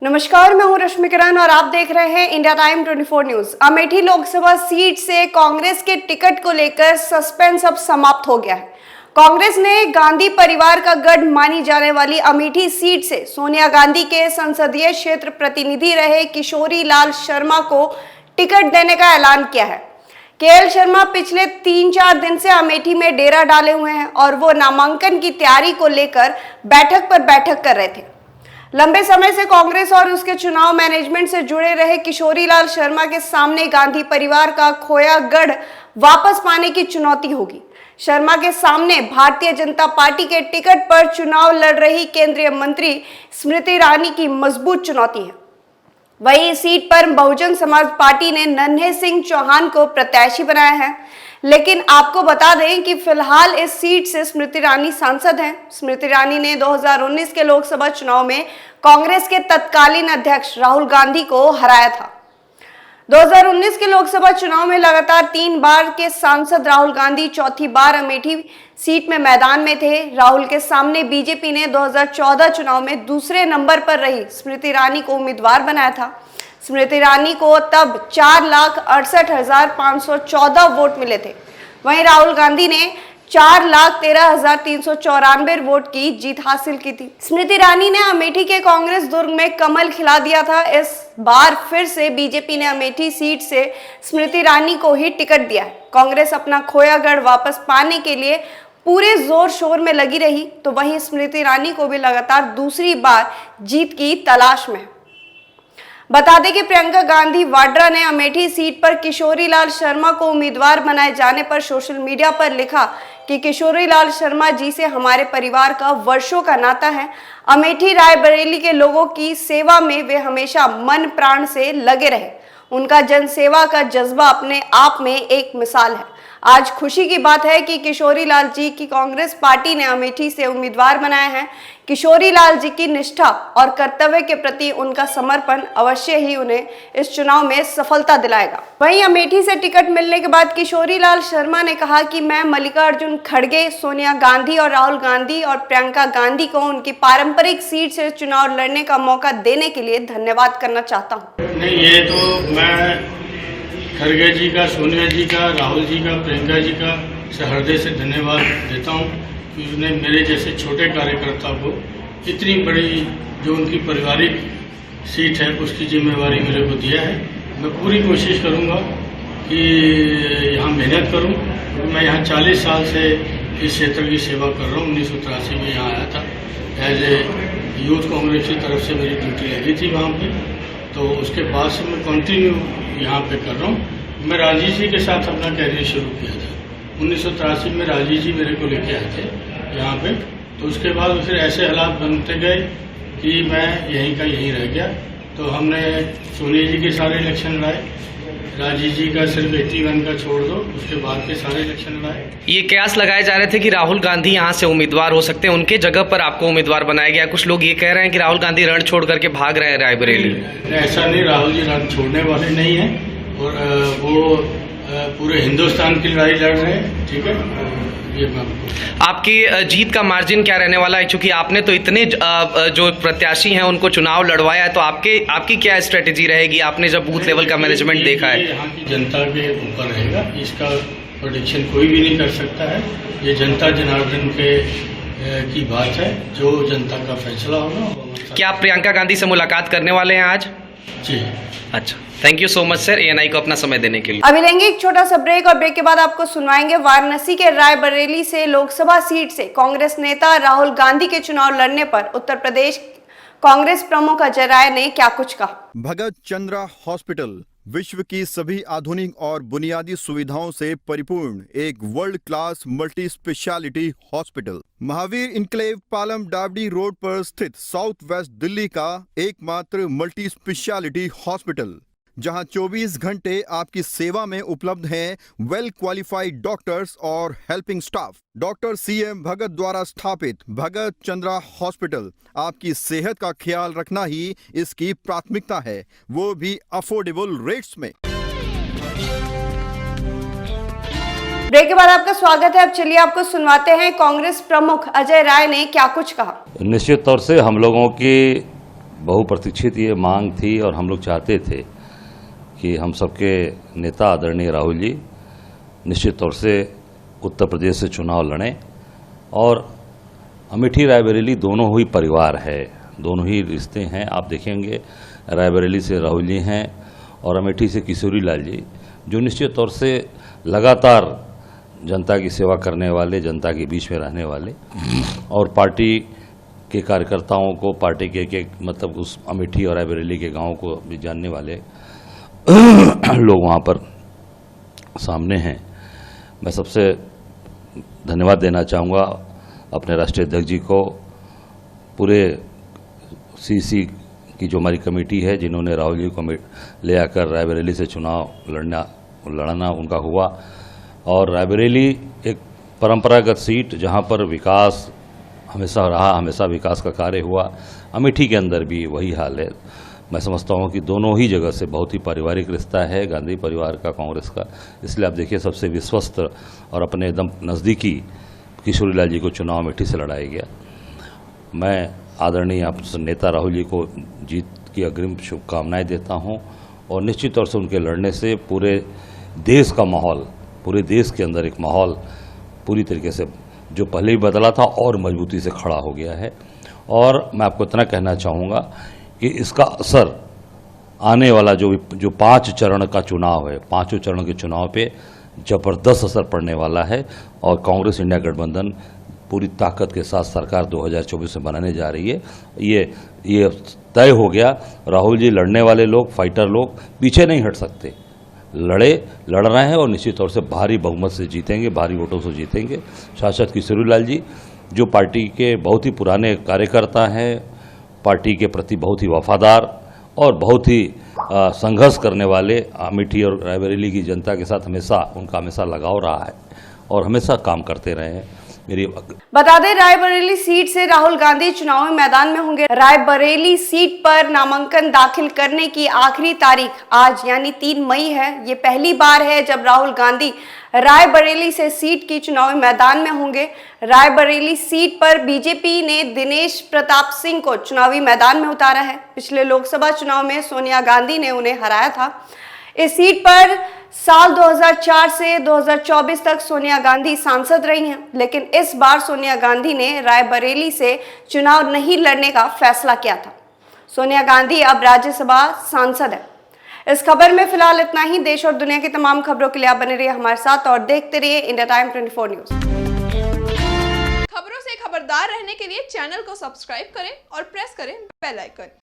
नमस्कार, मैं हूं रश्मि किरण और आप देख रहे हैं India time 24 news. Amethi Lok Sabha seat से कांग्रेस के टिकट को लेकर सस्पेंस अब समाप्त हो गया है। कांग्रेस ने गांधी परिवार का गढ़ मानी जाने वाली अमेठी सीट से सोनिया गांधी के संसदीय क्षेत्र प्रतिनिधि रहे किशोरी लाल शर्मा को टिकट देने का ऐलान किया है। केएल शर्मा पिछले 3-4 दिन से अमेठी में डेरा डाले हुए हैं और वो नामांकन की तैयारी को लेकर बैठक पर बैठक कर रहे थे। लंबे समय से कांग्रेस और उसके चुनाव मैनेजमेंट से जुड़े रहे किशोरी लाल शर्मा के सामने गांधी परिवार का खोया गढ़ वापस पाने की चुनौती होगी। शर्मा के सामने भारतीय जनता पार्टी के टिकट पर चुनाव लड़ रही केंद्रीय मंत्री स्मृति ईरानी की मजबूत चुनौती है। वहीं इस सीट पर बहुजन समाज पार्टी ने नन्हे सिंह चौहान को प्रत्याशी बनाया है, लेकिन आपको बता दें कि फिलहाल इस सीट से स्मृति ईरानी सांसद हैं। स्मृति ईरानी ने 2019 के लोकसभा चुनाव में कांग्रेस के तत्कालीन अध्यक्ष राहुल गांधी को हराया था। 2019 के लोकसभा चुनाव में लगातार 3 बार के सांसद राहुल गांधी चौथी बार अमेठी सीट में मैदान में थे। राहुल के सामने बीजेपी ने 2014 चुनाव में दूसरे नंबर पर रही स्मृति ईरानी को उम्मीदवार बनाया था। स्मृति ईरानी को तब 4,68,514 वोट मिले थे। वहीं राहुल गांधी ने 4,13,394 वोट की जीत हासिल की थी। स्मृति ईरानी ने अमेठी के कांग्रेस दुर्ग में कमल खिला दिया था। इस बार फिर से बीजेपी ने अमेठी सीट से स्मृति ईरानी को ही टिकट दिया है। कांग्रेस अपना खोया गढ़ वापस पाने के लिए पूरे जोर शोर में लगी रही, तो वहीं स्मृति ईरानी को भी लगातार दूसरी बार जीत की तलाश में है। बता दें कि प्रियंका गांधी वाड्रा ने अमेठी सीट पर किशोरी लाल शर्मा को उम्मीदवार बनाए जाने पर सोशल मीडिया पर लिखा कि किशोरी लाल शर्मा जी से हमारे परिवार का वर्षों का नाता है। अमेठी रायबरेली के लोगों की सेवा में वे हमेशा मन प्राण से लगे रहे। उनका जनसेवा का जज्बा अपने आप में एक मिसाल है। आज खुशी की बात है कि किशोरी लाल जी की कांग्रेस पार्टी ने अमेठी से उम्मीदवार बनाया है। किशोरी लाल जी की निष्ठा और कर्तव्य के प्रति उनका समर्पण अवश्य ही उन्हें इस चुनाव में सफलता दिलाएगा। वहीं अमेठी से टिकट मिलने के बाद किशोरी लाल शर्मा ने कहा कि मैं मल्लिकार्जुन खड़गे, सोनिया गांधी और राहुल गांधी और प्रियंका गांधी को उनकी पारंपरिक सीट से चुनाव लड़ने का मौका देने के लिए धन्यवाद करना चाहता हूँ। नहीं, ये तो मैं खड़गे जी का, सोनिया जी का, राहुल जी का, प्रियंका जी का हृदय से धन्यवाद देता हूँ कि उन्होंने मेरे जैसे छोटे कार्यकर्ता को इतनी बड़ी जो उनकी पारिवारिक सीट है उसकी जिम्मेवारी मेरे को दिया है। मैं पूरी कोशिश करूँगा कि यहाँ मेहनत करूँ, क्योंकि मैं यहाँ 40 साल से इस क्षेत्र की सेवा कर रहा हूँ। 1983 में यहाँ आया था एज ए यूथ कांग्रेस की तरफ से मेरी ड्यूटी लगी थी वहाँ पे, तो उसके बाद से मैं कंटिन्यू यहाँ पे कर रहा हूँ। मैं राजीव जी के साथ अपना कैरियर शुरू किया था 1983 में। राजीव जी मेरे को लेके आए थे यहाँ पे, तो उसके बाद फिर ऐसे हालात बनते गए कि मैं यहीं का यहीं रह गया। तो हमने सोनिया जी के सारे इलेक्शन लड़ाए, राजीव जी का सिर्फ 81 का छोड़ दो, उसके बाद के सारे इलेक्शन लड़ाए। ये कयास लगाए जा रहे थे कि राहुल गांधी यहाँ से उम्मीदवार हो सकते हैं, उनके जगह पर आपको उम्मीदवार बनाया गया। कुछ लोग ये कह रहे हैं कि राहुल गांधी रण छोड़ करके भाग रहे हैं रायबरेली। ऐसा नहीं, राहुल जी रण छोड़ने वाले नहीं हैं और वो पूरे हिंदुस्तान की लड़ाई लड़ रहे हैं। ठीक है, ये आपकी जीत का मार्जिन क्या रहने वाला है, क्योंकि आपने तो इतने जो प्रत्याशी हैं उनको चुनाव लड़वाया है, तो आपकी क्या स्ट्रेटेजी रहेगी? आपने जब बूथ लेवल का मैनेजमेंट देखा है, यहाँ की जनता के ऊपर रहेगा, इसका प्रेडिक्शन कोई भी नहीं कर सकता है। ये जनता जनार्दन के की बात है, जो जनता का फैसला होगा। क्या आप प्रियंका गांधी से मुलाकात करने वाले हैं आज? जी अच्छा, thank you so much sir ANI को अपना समय देने के लिए। अभी लेंगे एक छोटा सा ब्रेक और ब्रेक के बाद आपको सुनवाएंगे वाराणसी के रायबरेली से लोकसभा सीट से कांग्रेस नेता राहुल गांधी के चुनाव लड़ने पर उत्तर प्रदेश कांग्रेस प्रमुख अजय राय ने क्या कुछ कहा। भगत चंद्रा हॉस्पिटल विश्व की सभी आधुनिक और बुनियादी सुविधाओं से परिपूर्ण एक world class multi speciality hospital, Mahavir enclave Palam Dabri road पर स्थित साउथ वेस्ट दिल्ली का एकमात्र मल्टी स्पेशलिटी हॉस्पिटल, जहां 24 घंटे आपकी सेवा में उपलब्ध हैं वेल क्वालिफाइड डॉक्टर्स और हेल्पिंग स्टाफ। डॉक्टर CM भगत द्वारा स्थापित भगत चंद्रा हॉस्पिटल आपकी सेहत का ख्याल रखना ही इसकी प्राथमिकता है, वो भी अफोर्डेबल रेट्स में। ब्रेक के बाद आपका स्वागत है। अब चलिए आपको सुनवाते हैं कांग्रेस प्रमुख अजय राय ने क्या कुछ कहा। निश्चित तौर से हम लोगों की बहुप्रतीक्षित ये मांग थी और हम लोग चाहते थे कि हम सबके नेता आदरणीय राहुल जी निश्चित तौर से उत्तर प्रदेश से चुनाव लड़ें। और अमेठी रायबरेली दोनों ही परिवार है, दोनों ही रिश्ते हैं। आप देखेंगे रायबरेली से राहुल जी हैं और अमेठी से किशोरी लाल जी, जो निश्चित तौर से लगातार जनता की सेवा करने वाले, जनता के बीच में रहने वाले और पार्टी के कार्यकर्ताओं को, पार्टी के मतलब उस अमेठी और रायबरेली के गांवों को भी जानने वाले लोग वहाँ पर सामने हैं। मैं सबसे धन्यवाद देना चाहूँगा अपने राष्ट्रीय अध्यक्ष जी को, पूरे सीसी की जो हमारी कमेटी है, जिन्होंने राहुल जी को ले आकर रायबरेली से चुनाव लड़ना उनका हुआ। और रायबरेली एक परंपरागत सीट जहाँ पर विकास हमेशा रहा, हमेशा विकास का कार्य हुआ। अमेठी के अंदर भी वही हाल है। मैं समझता हूँ कि दोनों ही जगह से बहुत ही पारिवारिक रिश्ता है गांधी परिवार का, कांग्रेस का। इसलिए आप देखिए सबसे विश्वस्त और अपने एकदम नज़दीकी किशोरी लाल जी को चुनाव अमेठी से लड़ाया गया। मैं आदरणीय नेता राहुल जी को जीत की अग्रिम शुभकामनाएं देता हूं और निश्चित तौर से उनके लड़ने से पूरे देश का माहौल, पूरे देश के अंदर एक माहौल पूरी तरीके से जो पहले ही बदला था और मजबूती से खड़ा हो गया है। और मैं आपको इतना कहना चाहूँगा कि इसका असर आने वाला जो 5 चरण का चुनाव है, 5 चरण के चुनाव पे जबरदस्त असर पड़ने वाला है। और कांग्रेस इंडिया गठबंधन पूरी ताकत के साथ सरकार 2024 में बनाने जा रही है। ये तय हो गया। राहुल जी लड़ने वाले लोग, फाइटर लोग पीछे नहीं हट सकते, लड़ रहे हैं और निश्चित तौर से भारी बहुमत से जीतेंगे, भारी वोटों से जीतेंगे। सांसद किशोरी लाल जी जो पार्टी के बहुत ही पुराने कार्यकर्ता हैं, पार्टी के प्रति बहुत ही वफादार और बहुत ही संघर्ष करने वाले, अमेठी और रायबरेली की जनता के साथ उनका हमेशा लगाव रहा है और हमेशा काम करते रहे हैं। बता दें रायबरेली सीट से राहुल गांधी चुनावी मैदान में होंगे। रायबरेली सीट पर नामांकन दाखिल करने की आखिरी तारीख आज यानी 3 मई है। ये पहली बार है जब राहुल गांधी रायबरेली से सीट की चुनावी मैदान में होंगे। रायबरेली सीट पर बीजेपी ने दिनेश प्रताप सिंह को चुनावी मैदान में उतारा है। पिछले लोकसभा चुनाव में सोनिया गांधी ने उन्हें हराया था। इस सीट पर साल 2004 से 2024 तक सोनिया गांधी सांसद रही हैं, लेकिन इस बार सोनिया गांधी ने रायबरेली से चुनाव नहीं लड़ने का फैसला किया था। सोनिया गांधी अब राज्यसभा सांसद है। इस खबर में फिलहाल इतना ही। देश और दुनिया की तमाम खबरों के लिए आप बने रहिए हमारे साथ और देखते रहिए इंडिया टाइम 24 न्यूज। खबरों से खबरदार रहने के लिए चैनल को सब्सक्राइब करें और प्रेस करें बेल आइकन।